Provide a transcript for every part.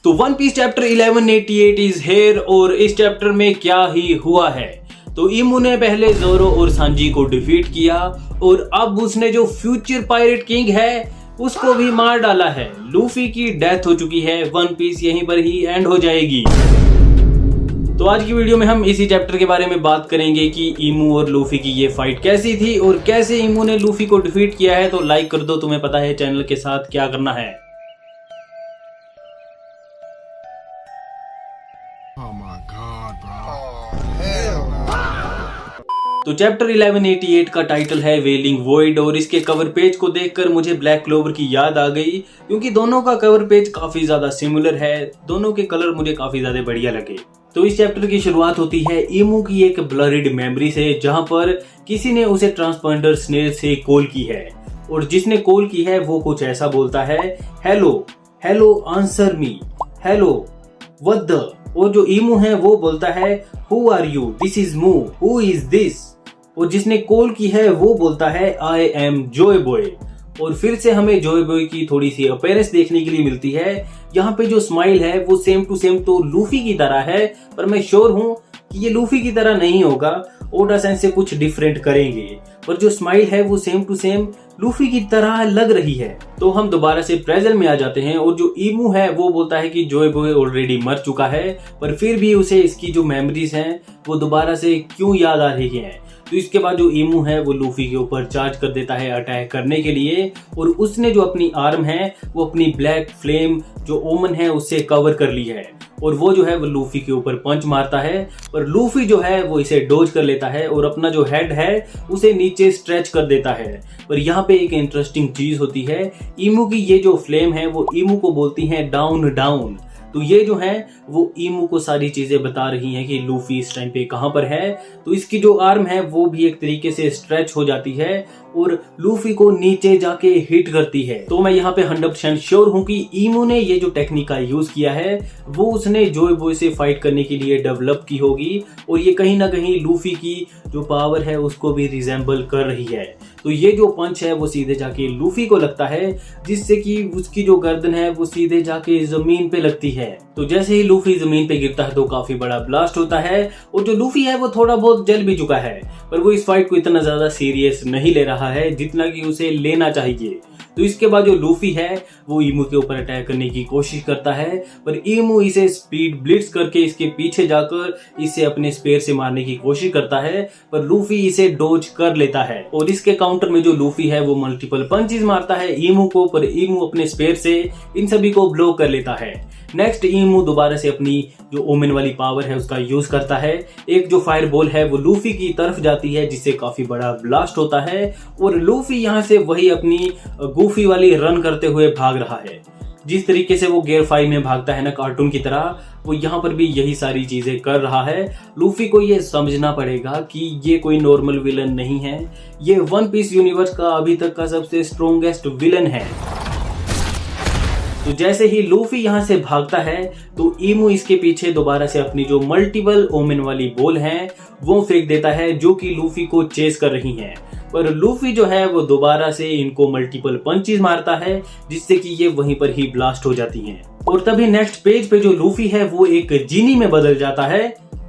तो one piece chapter 1188 is here और इस चैप्टर में क्या ही हुआ है। तो इमू ने पहले जोरो और सांजी को डिफीट किया और अब उसने जो फ्यूचर पायरेट किंग है उसको भी मार डाला है। लूफी की डेथ हो चुकी है, वन पीस यहीं पर ही एंड हो जाएगी। तो आज की वीडियो में हम इसी चैप्टर के बारे में बात करेंगे कि इमू और लूफी की ये फाइट कैसी थी और कैसे इमू ने लूफी को डिफीट किया है। तो लाइक कर दो, तुम्हें पता है चैनल के साथ क्या करना है। Oh my God, bro. Oh, hell no. तो चैप्टर 1188 का टाइटल है वेलिंग वॉइड और इसके कवर पेज को देखकर मुझे ब्लैक क्लोवर की याद आ गई, क्योंकि दोनों का कवर पेज काफी ज्यादा सिमिलर है। दोनों के कलर मुझे काफी ज्यादा बढ़िया लगे। तो इस चैप्टर की शुरुआत होती है इमू की एक ब्लरिड मेमोरी से, जहां पर किसी ने उसे ट्रांसपॉन्डर स्नेल से कॉल की है और जिसने कॉल की है वो कुछ ऐसा बोलता है, hello hello answer me, hello what the. और जो इमू है वो बोलता है, who are you, this is Mu, who is this. और जिसने कॉल की है वो बोलता है, आई एम जॉय बॉय। और फिर से हमें जॉय बॉय की थोड़ी सी अपीयरेंस देखने के लिए मिलती है। यहाँ पे जो स्माइल है वो सेम टू सेम तो लूफी की तरह है, पर मैं श्योर हूँ कि ये लूफी की तरह नहीं होगा, ओडा सेंस से कुछ डिफरेंट करेंगे। पर जो स्माइल है वो सेम टू सेम लूफी की तरह लग रही है। तो हम दोबारा से प्रेजेंट में आ जाते हैं और जो इमू है वो बोलता है कि जॉय बॉय ऑलरेडी मर चुका है, पर फिर भी उसे इसकी जो मेमोरीज हैं वो दोबारा से क्यों याद आ रही हैं। तो इसके बाद जो इमू है वो लूफी के ऊपर चार्ज कर देता है अटैक करने के लिए, और उसने जो अपनी आर्म है वो अपनी ब्लैक फ्लेम जो ओमन है उससे कवर कर ली है और वो जो है वो लूफी के ऊपर पंच मारता है। पर लूफी जो है वो इसे डोज कर लेता है और अपना जो हेड है उसे नीचे स्ट्रेच कर देता है। पर यहाँ पे एक इंटरेस्टिंग चीज होती है, इमू की ये जो फ्लेम है वो इमू को बोलती है डाउन डाउन। तो ये जो है वो इमू को सारी चीजें बता रही हैं कि लूफी इस टाइम पे कहां पर है। तो इसकी जो आर्म है वो भी एक तरीके से स्ट्रेच हो जाती है और लूफी को नीचे जाके हिट करती है। तो मैं यहाँ पे 100% श्योर हूँ कि इमू ने ये जो टेक्निक का यूज किया है वो उसने जॉय बॉय से फाइट करने के लिए डेवलप की होगी और ये कहीं ना कहीं लूफी की जो पावर है उसको भी रिजेंबल कर रही है। तो ये जो पंच है वो सीधे जाके लूफी को लगता है, जिससे कि उसकी जो गर्दन है वो सीधे जाके जमीन पे लगती है। तो जैसे ही लूफी जमीन पे गिरता है तो काफी बड़ा ब्लास्ट होता है और जो लूफी है वो थोड़ा बहुत जल भी चुका है, पर वो इस फाइट को इतना ज्यादा सीरियस नहीं ले रहा है जितना कि उसे लेना चाहिए। तो इसके बाद जो लूफी है वो इमू के ऊपर अटैक करने की कोशिश करता है, पर इमू इसे स्पीड ब्लिट्स करके इसके पीछे जाकर इसे अपने स्पेयर से मारने की कोशिश करता है, पर लूफी इसे डोज कर लेता है। और इसके काउंटर में जो लूफी है वो मल्टीपल पंचेस मारता है इमू को, पर इमू अपने स्पेयर से इन सभी को ब्लॉक कर लेता है। नेक्स्ट इमू दोबारा से अपनी जो ओमेन वाली पावर है उसका यूज करता है। एक जो फायर बॉल है वो लूफी की तरफ जाती है, जिससे काफी बड़ा ब्लास्ट होता है और लूफी यहाँ से वही अपनी गूफी वाली रन करते हुए भाग रहा है। जिस तरीके से वो गियर 5 में भागता है ना कार्टून की तरह, वो यहाँ पर भी यही सारी चीजें कर रहा है। लूफी को ये समझना पड़ेगा कि ये कोई नॉर्मल विलन नहीं है, ये वन पीस यूनिवर्स का अभी तक का सबसे स्ट्रॉन्गेस्ट विलन है। तो जैसे ही लूफी यहाँ से भागता है तो इमू इसके पीछे दोबारा से अपनी जो मल्टीपल ओमेन वाली बॉल है वो फेंक देता है, जो कि लूफी को चेस कर रही हैं। पर लूफी जो है वो दोबारा से इनको मल्टीपल पंचेस मारता है, जिससे कि ये वहीं पर ही ब्लास्ट हो जाती हैं। और तभी नेक्स्ट पेज पे जो लूफी है वो एक जीनी में बदल जाता है।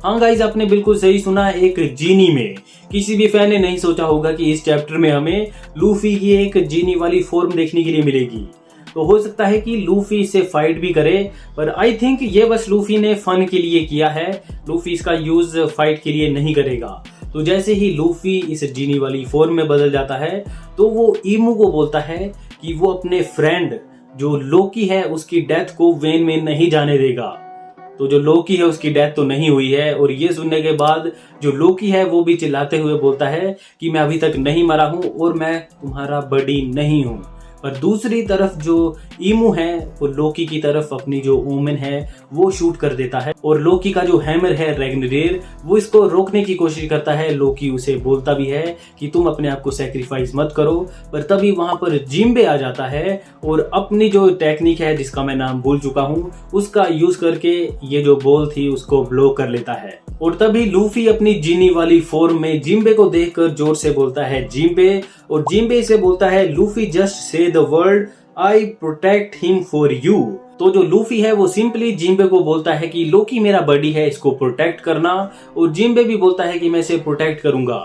हाँ गाइस, आपने बिल्कुल सही सुना, एक जीनी में। किसी भी फैन ने नहीं सोचा होगा कि इस चैप्टर में हमें लूफी की एक जीनी वाली फॉर्म देखने के लिए मिलेगी। तो हो सकता है कि लूफी इससे फाइट भी करे, पर आई थिंक ये बस लूफी ने फन के लिए किया है। लूफी इसका यूज फाइट के लिए नहीं करेगा। तो जैसे ही लूफी इस जीनी वाली फॉर्म में बदल जाता है तो वो इमू को बोलता है कि वो अपने फ्रेंड जो लोकी है उसकी डेथ को वेन में नहीं जाने देगा। तो जो लोकी है उसकी डेथ तो नहीं हुई है, और ये सुनने के बाद जो लोकी है वो भी चिल्लाते हुए बोलता है कि मैं अभी तक नहीं मरा हूं और मैं तुम्हारा बडी नहीं हूं। पर दूसरी तरफ जो इमू है वो लोकी की तरफ अपनी जो ओमेन है वो शूट कर देता है, और लोकी का जो हैमर है रैग्नरेर वो इसको रोकने की कोशिश करता है। लोकी उसे बोलता भी है कि तुम अपने आप को सैक्रिफाइस मत करो, पर तभी वहां पर जिम्बे आ जाता है और अपनी जो टेक्निक है जिसका मैं नाम भूल चुका हूँ उसका यूज करके ये जो बॉल थी उसको ब्लॉक कर लेता है। और तभी लूफी अपनी जीनी वाली फॉर्म में जिम्बे को देखकर जोर से बोलता है जिम्बे, और जिम्बे से बोलता है Luffy just say the word I protect him for you. तो जो लूफी है वो सिंपली जिम्बे को बोलता है कि लोकी मेरा बडी है, इसको प्रोटेक्ट करना, और जिम्बे भी बोलता है कि मैं इसे प्रोटेक्ट करूंगा।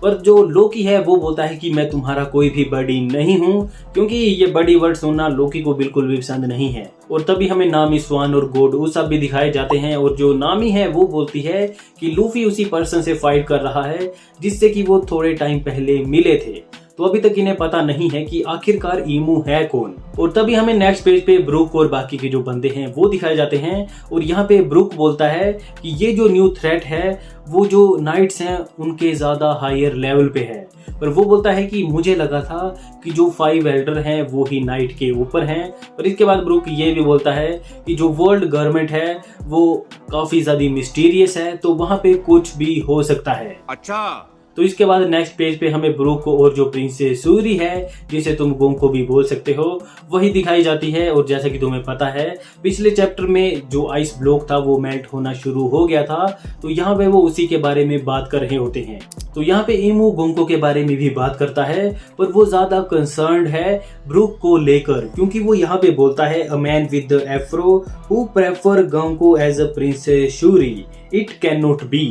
पर जो लोकी है वो बोलता है कि मैं तुम्हारा कोई भी बडी नहीं हूँ, क्योंकि ये बडी वर्ड सुनना लोकी को बिल्कुल भी पसंद नहीं है। और तभी हमें नामी, स्वान और गोड उसाब भी दिखाए जाते हैं, और जो नामी है वो बोलती है कि लूफी उसी पर्सन से फाइट कर रहा है जिससे कि वो थोड़े टाइम पहले मिले थे। तो अभी तक इन्हें पता नहीं है कि आखिरकार ईमू है कौन। और तभी हमें नेक्स्ट पेज पे ब्रूक और बाकी के जो बंदे हैं वो दिखाए जाते हैं, और यहाँ पे ब्रूक बोलता है कि ये जो न्यू थ्रेट है वो जो नाइट्स हैं उनके ज्यादा हायर लेवल पे है। पर वो बोलता है कि मुझे लगा था कि जो 5 एल्डर हैं वो ही नाइट के ऊपर हैं। और इसके बाद ब्रूक ये भी बोलता है कि जो वर्ल्ड गवर्नमेंट है वो काफी ज्यादा मिस्टीरियस है, तो वहां पे कुछ भी हो सकता है। अच्छा, तो इसके बाद नेक्स्ट पेज पे हमें ब्रूक को और जो प्रिंसेस सूरी है, जिसे तुम गोंको भी बोल सकते हो, वही दिखाई जाती है। और जैसा कि तुम्हें पता है पिछले चैप्टर में जो आइस ब्लॉक था वो मेल्ट होना शुरू हो गया था, तो यहाँ पे वो उसी के बारे में बात कर रहे होते हैं। तो यहाँ पे ईमू गोंको के बारे में भी बात करता है, पर वो ज्यादा कंसर्न्ड है ब्रूक को लेकर, क्योंकि वो यहाँ पे बोलता है a man with the Afro who prefer Gonko as a princess Shuri, it cannot नॉट बी।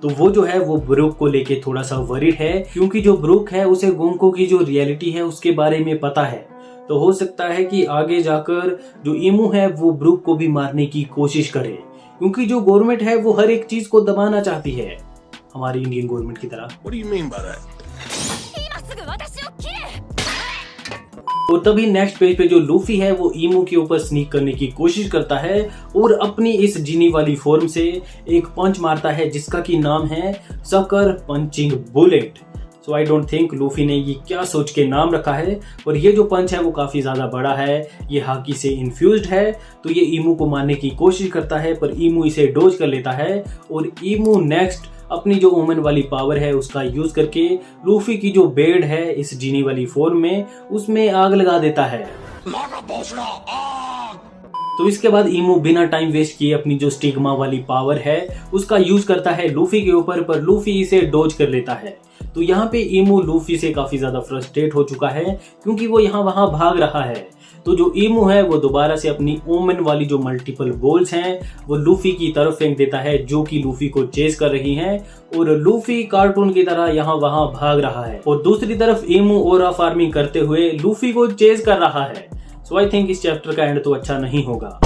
तो वो जो है वो ब्रूक को लेके थोड़ा सा वरीड है, क्योंकि जो ब्रूक है उसे गोंको की जो रियलिटी है उसके बारे में पता है। तो हो सकता है कि आगे जाकर जो ईमू है वो ब्रूक को भी मारने की कोशिश करे, क्योंकि जो गवर्नमेंट है वो हर एक चीज को दबाना चाहती है, हमारी इंडियन गवर्नमेंट की तरह। what do you mean by that? और तभी नेक्स्ट पेज पे जो लूफी है वो ईमू के ऊपर स्नीक करने की कोशिश करता है, और अपनी इस जीनी वाली फॉर्म से एक पंच मारता है जिसका की नाम है sucker punching bullet. So I don't think Luffy ने ये क्या सोच के नाम रखा है, और ये जो पंच है वो काफी ज्यादा बड़ा है, ये हाकी से इन्फ्यूज्ड है। तो ये ईमू को मारने की कोशिश करता है, पर ईमू इसे डोज कर लेता है, और ईमू नेक्स्ट अपनी जो ओमन वाली पावर है उसका यूज करके लूफी की जो बेड है इस जीनी वाली फॉर्म में उसमें आग लगा देता है। तो इसके बाद ईमू बिना टाइम वेस्ट किए अपनी जो स्टिग्मा वाली पावर है उसका यूज करता है लूफी के ऊपर, पर लूफी इसे डोज कर लेता है। तो यहाँ पे ईमू लूफी से काफी ज्यादा फ्रस्ट्रेट हो चुका है, क्योंकि वो यहाँ वहां भाग रहा है। तो जो ईमू है वो दोबारा से अपनी ओमन वाली जो मल्टीपल बॉल्स हैं वो लूफी की तरफ फेंक देता है, जो कि लूफी को चेस कर रही हैं, और लूफी कार्टून की तरह यहाँ वहां भाग रहा है, और दूसरी तरफ ईमू ओरा फार्मिंग करते हुए लूफी को चेस कर रहा है। सो आई थिंक इस चैप्टर का एंड तो अच्छा नहीं होगा।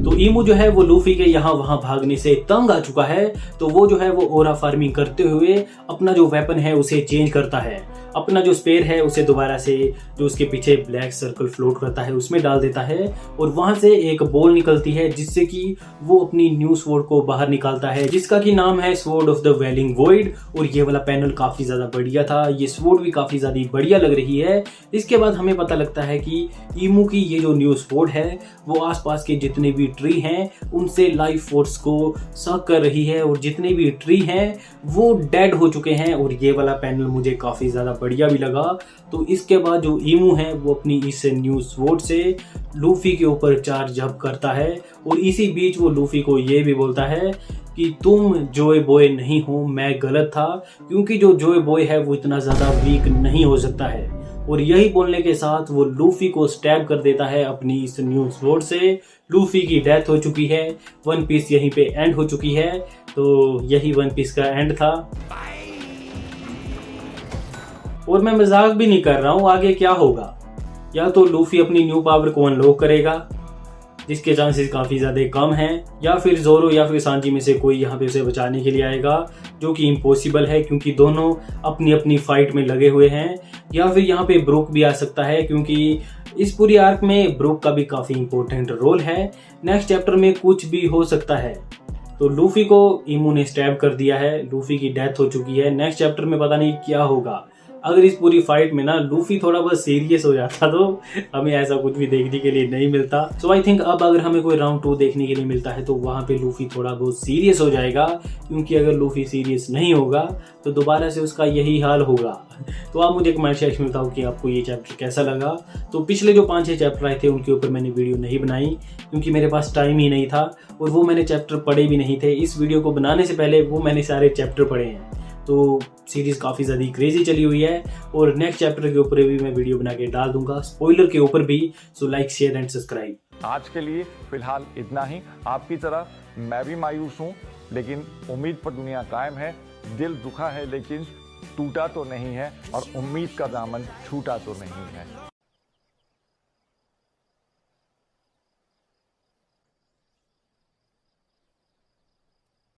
तो ईमू जो है वो लूफी के यहाँ वहां भागने से तंग आ चुका है, तो वो जो है वो ओरा फार्मिंग करते हुए अपना जो वेपन है उसे चेंज करता है, अपना जो स्पेयर है उसे दोबारा से जो उसके पीछे ब्लैक सर्कल फ्लोट करता है उसमें डाल देता है, और वहां से एक बॉल निकलती है जिससे कि वो अपनी न्यू स्वॉर्ड को बाहर निकालता है, जिसका की नाम है sword of the wailing void. और ये वाला पैनल काफी ज्यादा बढ़िया था, ये स्वॉर्ड भी काफी ज्यादा बढ़िया लग रही है। इसके बाद हमें पता लगता है कि ईमू की ये जो न्यू स्वॉर्ड है वो आसपास के जितने भी ट्री हैं उनसे लाइफ फोर्स को सक कर रही है, और जितने भी ट्री हैं वो डेड हो चुके हैं। और ये वाला पैनल मुझे काफी ज्यादा बढ़िया भी लगा। तो इसके बाद जो ईमू है वो अपनी इस न्यू स्वॉर्ड से लूफी के ऊपर चार्ज अप करता है, और इसी बीच वो लूफी को ये भी बोलता है कि तुम जॉय बॉय नहीं हो, मैं गलत था, क्योंकि जो जॉय बॉय है वो इतना ज्यादा वीक नहीं हो सकता है। और यही बोलने के साथ वो लूफी को स्टैब कर देता है अपनी इस न्यू स्वॉर्ड से। लूफी की डेथ हो चुकी है, वन पीस यहीं पे एंड हो चुकी है। तो यही वन पीस का एंड था, और मैं मजाक भी नहीं कर रहा हूँ। आगे क्या होगा, या तो लूफी अपनी न्यू पावर को अनलॉक करेगा, जिसके चांसेस काफी ज्यादा कम हैं, या फिर जोरो या फिर सांजी में से कोई यहाँ पे उसे बचाने के लिए आएगा, जो कि इम्पॉसिबल है क्योंकि दोनों अपनी अपनी फाइट में लगे हुए हैं। या फिर यहाँ पे ब्रूक भी आ सकता है, क्योंकि इस पूरी आर्क में ब्रूक का भी काफी इंपॉर्टेंट रोल है। नेक्स्ट चैप्टर में कुछ भी हो सकता है। तो लूफी को ईमू ने स्टैब कर दिया है, लूफी की डेथ हो चुकी है। नेक्स्ट चैप्टर में पता नहीं क्या होगा। अगर इस पूरी फाइट में ना लूफी थोड़ा बहुत सीरियस हो जाता तो हमें ऐसा कुछ भी देखने के लिए नहीं मिलता। सो आई थिंक अब अगर हमें कोई राउंड 2 देखने के लिए मिलता है तो वहां पे लूफी थोड़ा बहुत सीरियस हो जाएगा, क्योंकि अगर लूफी सीरियस नहीं होगा तो दोबारा से उसका यही हाल होगा। तो आप मुझे कमेंट सेक्शन में बताओ कि आपको ये चैप्टर कैसा लगा। तो पिछले जो 5-6 चैप्टर आए थे उनके ऊपर मैंने वीडियो नहीं बनाई, क्योंकि मेरे पास टाइम ही नहीं था, और वो मैंने चैप्टर पढ़े भी नहीं थे। इस वीडियो को बनाने से पहले वो मैंने सारे चैप्टर पढ़े हैं। तो सीरीज काफ़ी ज़्यादा क्रेजी चली हुई है, और नेक्स्ट चैप्टर के ऊपर भी मैं वीडियो बना के डाल दूंगा, स्पॉइलर के ऊपर भी। So like, share and subscribe. आज के लिए फिलहाल इतना ही। आपकी तरह मैं भी मायूस हूँ, लेकिन उम्मीद पर दुनिया कायम है। दिल दुखा है लेकिन टूटा तो नहीं है, और उम्मीद का दामन छूटा तो नहीं है।